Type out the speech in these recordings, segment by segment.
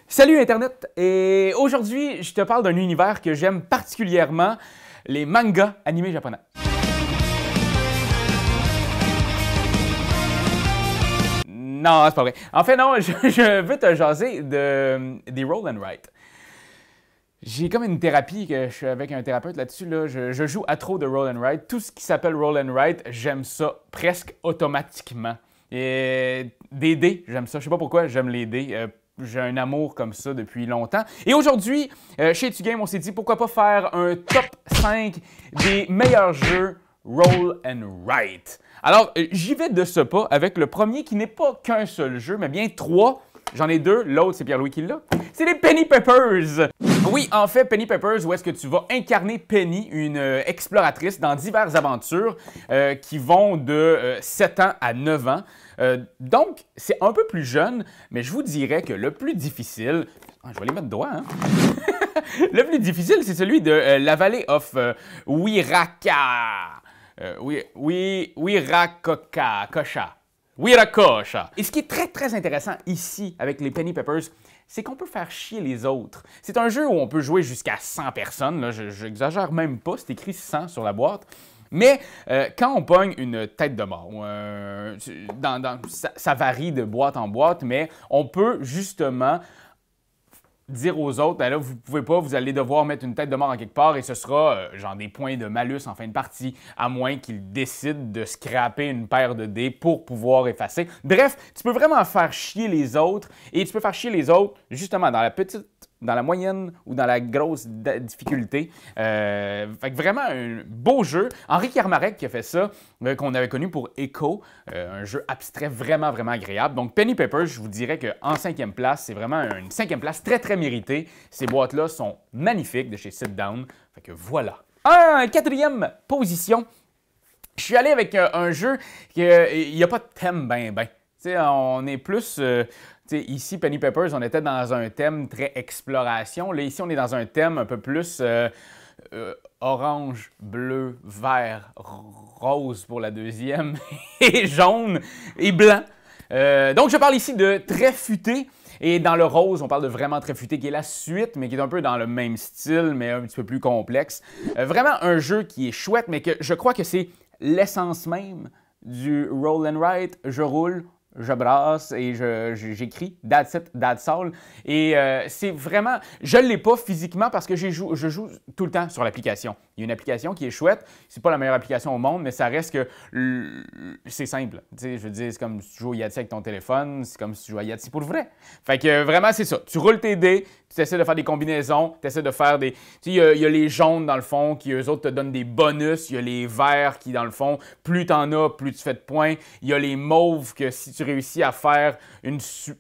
Salut Internet! Et aujourd'hui, je te parle d'un univers que j'aime particulièrement, les mangas animés japonais. Non, c'est pas vrai. En fait, non, je veux te jaser des roll and write. J'ai comme une thérapie que je suis avec un thérapeute là-dessus. Là. Je joue à trop de roll and write. Tout ce qui s'appelle roll and write, j'aime ça presque automatiquement. Et des dés, j'aime ça. Je sais pas pourquoi, j'aime les dés. J'ai un amour comme ça depuis longtemps. Et aujourd'hui, chez Etugame, on s'est dit pourquoi pas faire un top 5 des meilleurs jeux roll and write. Alors, j'y vais de ce pas avec le premier qui n'est pas qu'un seul jeu, mais bien trois. J'en ai deux, l'autre c'est Pierre-Louis qui l'a. C'est les Penny Peppers! Oui, en fait, Penny Peppers, où est-ce que tu vas incarner Penny, une exploratrice dans diverses aventures qui vont de 7 ans à 9 ans. Donc, c'est un peu plus jeune, mais je vous dirais que le plus difficile... je vais les mettre droit, hein? Le plus difficile, c'est celui de la vallée of Wiracocha. Wiracocha. Et ce qui est très intéressant ici avec les Penny Peppers, c'est qu'on peut faire chier les autres. C'est un jeu où on peut jouer jusqu'à 100 personnes. Là, j'exagère même pas, c'est écrit 100 sur la boîte. Mais quand on pogne une tête de mort, ça varie de boîte en boîte, mais on peut justement dire aux autres, ben là, vous pouvez pas, vous allez devoir mettre une tête de mort en quelque part et ce sera genre des points de malus en fin de partie, à moins qu'ils décident de scraper une paire de dés pour pouvoir effacer. Bref, tu peux vraiment faire chier les autres et tu peux faire chier les autres justement dans la petite, dans la moyenne ou dans la grosse difficulté. Fait que vraiment un beau jeu. Henri Kermarek qui a fait ça, qu'on avait connu pour Echo, un jeu abstrait vraiment agréable. Donc Penny Peppers, je vous dirais qu'en 5e place, c'est vraiment une 5e place très méritée. Ces boîtes-là sont magnifiques de chez Sit Down. Fait que voilà. En 4e position, je suis allé avec un jeu qui il n'y a pas de thème ben. T'sais, on est plus... ici, Penny Peppers, on était dans un thème très exploration. Là, ici, on est dans un thème un peu plus orange, bleu, vert, rose pour la deuxième, et jaune et blanc. Donc, je parle ici de très futé. Et dans le rose, on parle de vraiment très futé, qui est la suite, mais qui est un peu dans le même style, mais un petit peu plus complexe. Vraiment un jeu qui est chouette, mais que je crois que c'est l'essence même du roll and write. Je roule, je brasse et j'écris That's it, that's all. Et c'est vraiment... Je ne l'ai pas physiquement parce que je joue tout le temps sur l'application. Il y a une application qui est chouette. C'est pas la meilleure application au monde, mais ça reste que c'est simple. Je veux dire, c'est comme si tu joues au Yahtzee avec ton téléphone, c'est comme si tu joues à Yahtzee pour le vrai. Fait que vraiment, c'est ça. Tu roules tes dés, tu essaies de faire des combinaisons, tu essaies de faire des... Tu sais, il y a les jaunes dans le fond qui, eux autres, te donnent des bonus. Il y a les verts qui, dans le fond, plus tu en as, plus tu fais de points. Il y a les mauves que si tu réussis à faire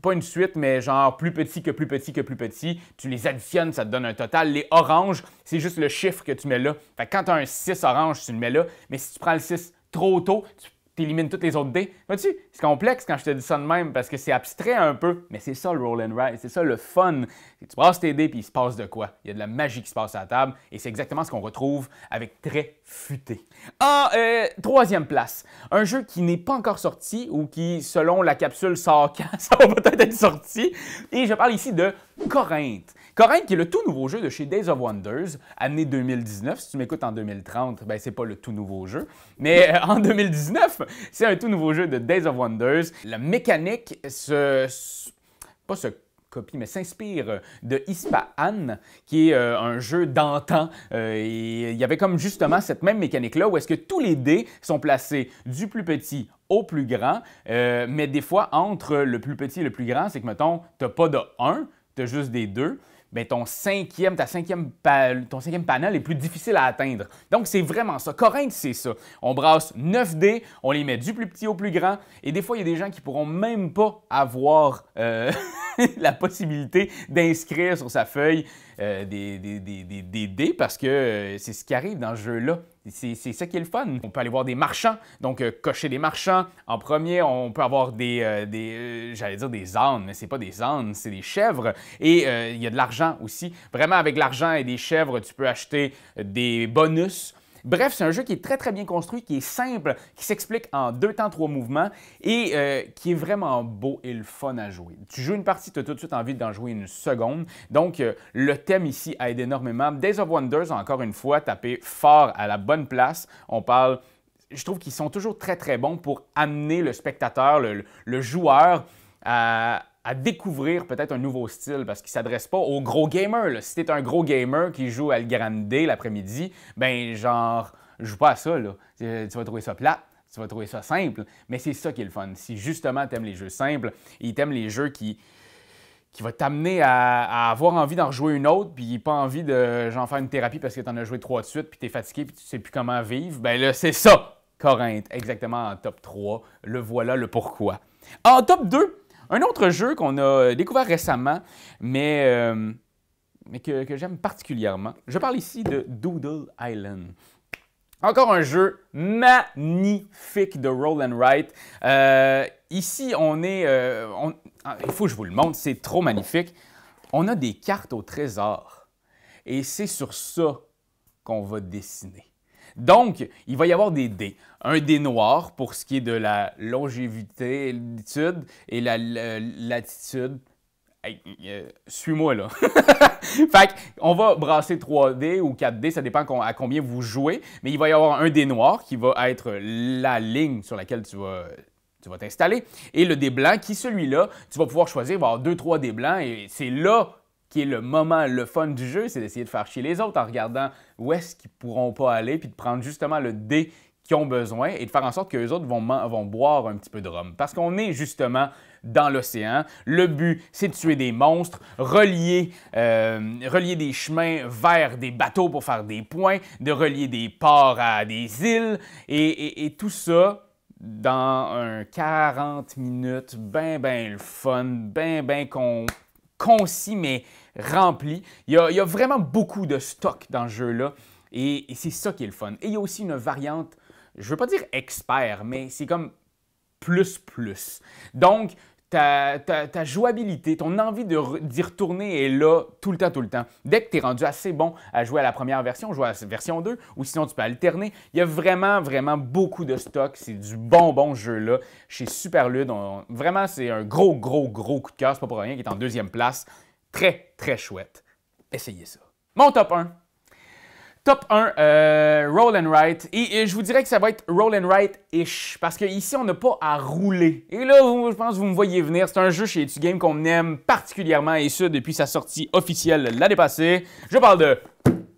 pas une suite, mais genre plus petit que plus petit que plus petit, tu les additionnes, ça te donne un total. Les oranges, c'est juste le chiffre que tu mets là. Fait que quand tu as un 6 orange, tu le mets là, mais si tu prends le 6 trop tôt, tu élimines tous les autres dés. Vois-tu, c'est complexe quand je te dis ça de même parce que c'est abstrait un peu, mais c'est ça le roll and write, c'est ça le fun. Tu brasses tes dés puis il se passe de quoi? Il y a de la magie qui se passe à la table et c'est exactement ce qu'on retrouve avec Très Futé. En 3e place, un jeu qui n'est pas encore sorti ou qui, selon la capsule, sort quand ça va peut-être être sorti. Et je parle ici de Corinthe. Corinthe, qui est le tout nouveau jeu de chez Days of Wonders, année 2019. Si tu m'écoutes en 2030, ben c'est pas le tout nouveau jeu. Mais en 2019, c'est un tout nouveau jeu de Days of Wonders. La mécanique pas se copie, mais s'inspire de Ispahan, qui est un jeu d'antan. Et il y avait comme justement cette même mécanique-là, où est-ce que tous les dés sont placés du plus petit au plus grand, mais des fois, entre le plus petit et le plus grand, c'est que, mettons, tu n'as pas de 1, tu as juste des 2. Bien, ton cinquième panel est plus difficile à atteindre. Donc, c'est vraiment ça. Corinthe, c'est ça. On brasse 9 dés, on les met du plus petit au plus grand, et des fois, il y a des gens qui ne pourront même pas avoir la possibilité d'inscrire sur sa feuille des dés parce que c'est ce qui arrive dans ce jeu-là. C'est ça qui est le fun. On peut aller voir des marchands, donc cocher des marchands. En premier, on peut avoir j'allais dire des ânes, mais c'est pas des ânes, c'est des chèvres. Et il y a de l'argent aussi. Vraiment, avec l'argent et des chèvres, tu peux acheter des bonus. Bref, c'est un jeu qui est très bien construit, qui est simple, qui s'explique en 2 temps, 3 mouvements et qui est vraiment beau et le fun à jouer. Tu joues une partie, tu as tout de suite envie d'en jouer une seconde. Donc, le thème ici aide énormément. Days of Wonders, encore une fois, tapé fort à la bonne place. On parle... Je trouve qu'ils sont toujours très bons pour amener le spectateur, le joueur à découvrir peut-être un nouveau style parce qu'il ne s'adresse pas aux gros gamers. Là. Si tu es un gros gamer qui joue à El Grande l'après-midi, ben genre, joue pas à ça. Là. Tu vas trouver ça plate, tu vas trouver ça simple, mais c'est ça qui est le fun. Si justement tu aimes les jeux simples et tu aimes les jeux qui va t'amener à avoir envie d'en rejouer une autre, puis pas envie de genre, faire une thérapie parce que tu en as joué 3 de suite, puis tu es fatigué, puis tu sais plus comment vivre, ben là, c'est ça, Corinthe, exactement en top 3. Le voilà, le pourquoi. En top 2, un autre jeu qu'on a découvert récemment, mais que j'aime particulièrement. Je parle ici de Doodle Island. Encore un jeu magnifique de Roll and Write. Ici, il faut que je vous le montre, c'est trop magnifique. On a des cartes au trésor et c'est sur ça qu'on va dessiner. Donc, il va y avoir des dés. Un dé noir pour ce qui est de la longévité et la latitude. Hey, suis-moi là. Fait qu'on va brasser 3D ou 4D, ça dépend à combien vous jouez, mais il va y avoir un dé noir qui va être la ligne sur laquelle tu vas t'installer, et le dé blanc qui, celui-là, tu vas pouvoir choisir, il va y avoir 2-3 dés blancs, et c'est là qui est le moment, le fun du jeu, c'est d'essayer de faire chier les autres en regardant où est-ce qu'ils pourront pas aller, puis de prendre justement le dé qu'ils ont besoin et de faire en sorte qu'eux autres vont boire un petit peu de rhum. Parce qu'on est justement dans l'océan. Le but, c'est de tuer des monstres, relier des chemins vers des bateaux pour faire des points, de relier des ports à des îles, et tout ça dans un 40 minutes, ben le fun, ben concis, mais rempli. Il y a vraiment beaucoup de stock dans ce jeu-là, et c'est ça qui est le fun. Et il y a aussi une variante, je ne veux pas dire expert, mais c'est comme plus. Donc, ta jouabilité, ton envie d'y retourner est là tout le temps. Dès que tu es rendu assez bon à jouer à la première version, jouer à la version 2, ou sinon tu peux alterner. Il y a vraiment beaucoup de stock. C'est du bon jeu là chez Superlude. Vraiment, c'est un gros coup de cœur. C'est pas pour rien qu'il est en 2e place. Très chouette. Essayez ça. Mon top 1. Top 1, Roll and Write. Et je vous dirais que ça va être Roll and Write-ish. Parce qu'ici, on n'a pas à rouler. Et là, je pense que vous me voyez venir. C'est un jeu chez Etu Game qu'on aime particulièrement. Et ça, depuis sa sortie officielle l'année passée. Je parle de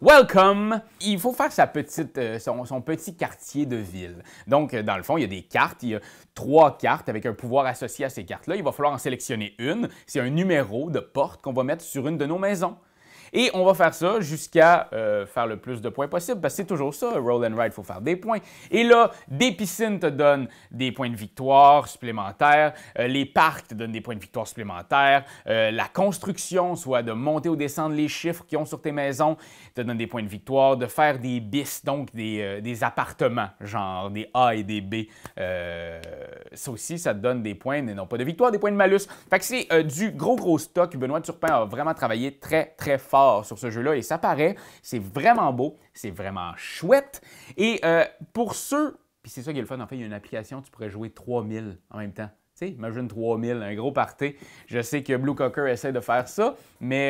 Welcome. Il faut faire son petit quartier de ville. Donc, dans le fond, il y a des cartes. Il y a 3 cartes avec un pouvoir associé à ces cartes-là. Il va falloir en sélectionner une. C'est un numéro de porte qu'on va mettre sur une de nos maisons. Et on va faire ça jusqu'à faire le plus de points possible, parce que c'est toujours ça, Roll and Write, il faut faire des points. Et là, des piscines te donnent des points de victoire supplémentaires, les parcs te donnent des points de victoire supplémentaires, la construction, soit de monter ou descendre les chiffres qu'ils ont sur tes maisons, te donne des points de victoire, de faire des bis, donc des appartements, genre des A et des B. Ça aussi, ça te donne des points, mais non pas de victoire, des points de malus. Fait que c'est du gros stock. Benoît Turpin a vraiment travaillé très fort sur ce jeu-là et ça paraît, c'est vraiment beau, c'est vraiment chouette. Et pour ceux, puis c'est ça qui est le fun, en fait, il y a une application, tu pourrais jouer 3000 en même temps. Tu sais, imagine 3000, un gros party. Je sais que Blue Cocker essaie de faire ça, mais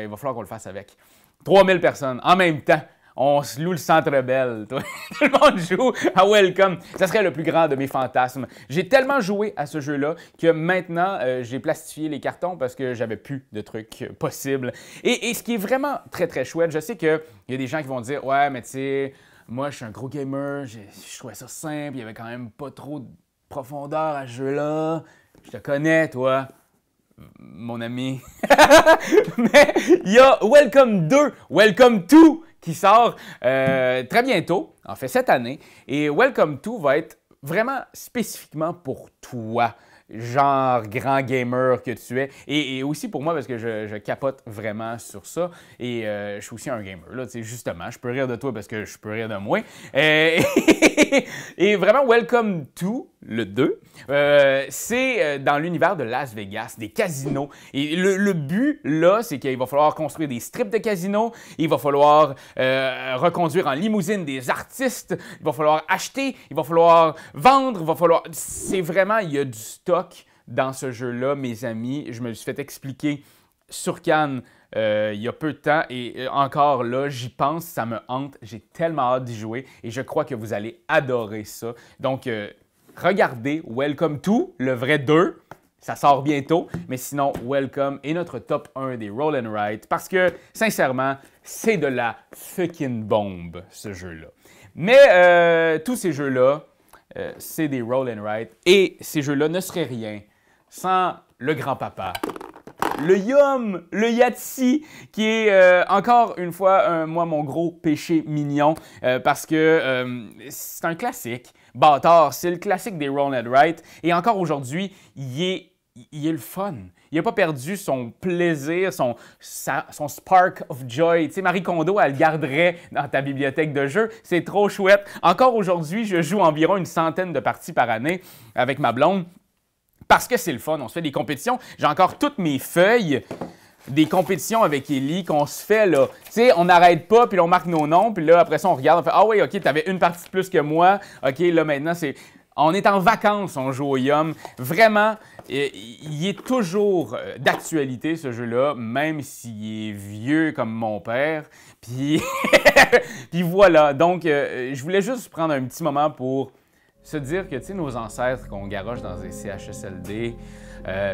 il va falloir qu'on le fasse avec. 3000 personnes en même temps. On se loue le Centre Bell. Tout le monde joue à Welcome. Ça serait le plus grand de mes fantasmes. J'ai tellement joué à ce jeu-là que maintenant, j'ai plastifié les cartons parce que j'avais plus de trucs possibles. Et ce qui est vraiment très chouette, je sais qu'il y a des gens qui vont dire « Ouais, mais tu sais, moi, je suis un gros gamer, je trouvais ça simple, il y avait quand même pas trop de profondeur à ce jeu-là. Je te connais, toi. » Mon ami. Mais il y a Welcome 2, Welcome 2 qui sort très bientôt, en fait cette année. Et Welcome 2 va être vraiment spécifiquement pour toi, genre grand gamer que tu es. Et aussi pour moi parce que je capote vraiment sur ça. Et je suis aussi un gamer, là, tu sais, justement. Je peux rire de toi parce que je peux rire de moi. Et vraiment, Welcome 2 le 2, c'est dans l'univers de Las Vegas, des casinos. Et le but, là, c'est qu'il va falloir construire des strips de casinos, il va falloir reconduire en limousine des artistes, il va falloir acheter, il va falloir vendre, il va falloir... C'est vraiment, il y a du stock dans ce jeu-là, mes amis. Je me le suis fait expliquer sur Cannes il y a peu de temps et encore là, j'y pense, ça me hante. J'ai tellement hâte d'y jouer et je crois que vous allez adorer ça. Donc, regardez Welcome to, le vrai 2. Ça sort bientôt, mais sinon, Welcome est notre top 1 des Roll and Write parce que, sincèrement, c'est de la fucking bombe, ce jeu-là. Mais tous ces jeux-là, c'est des Roll and Write et ces jeux-là ne seraient rien sans le grand-papa, le Yum, le Yahtzee, qui est encore une fois, moi, mon gros péché mignon, parce que c'est un classique. Bâtard, c'est le classique des Roll and Write. Et encore aujourd'hui, il est le fun. Il n'a pas perdu son plaisir, son spark of joy. Tu sais, Marie Kondo, elle le garderait dans ta bibliothèque de jeux. C'est trop chouette. Encore aujourd'hui, je joue environ une centaine de parties par année avec ma blonde. Parce que c'est le fun, on se fait des compétitions. J'ai encore toutes mes feuilles des compétitions avec Ellie qu'on se fait, là. Tu sais, on n'arrête pas, puis là, on marque nos noms, puis là, après ça, on regarde, on fait « Ah oui, OK, t'avais une partie de plus que moi. OK, là, maintenant, c'est... » On est en vacances, on joue au Yum. Vraiment, il est toujours d'actualité, ce jeu-là, même s'il est vieux comme mon père. Puis, puis voilà. Donc, je voulais juste prendre un petit moment pour se dire que, tu sais, nos ancêtres qu'on garoche dans des CHSLD,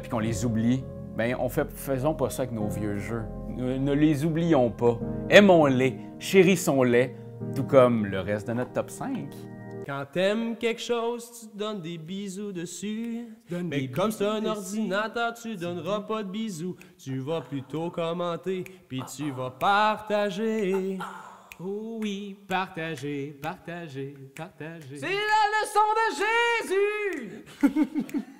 puis qu'on les oublie, bien, faisons pas ça avec nos vieux jeux. Ne les oublions pas. Aimons-les, chérissons-les, tout comme le reste de notre top 5. Quand t'aimes quelque chose, tu te donnes des bisous dessus. Mais comme c'est un ordinateur, tu donneras pas de bisous. Tu vas plutôt commenter, puis tu vas partager. Oh oui, partager, partager, partager. C'est la leçon de Jésus!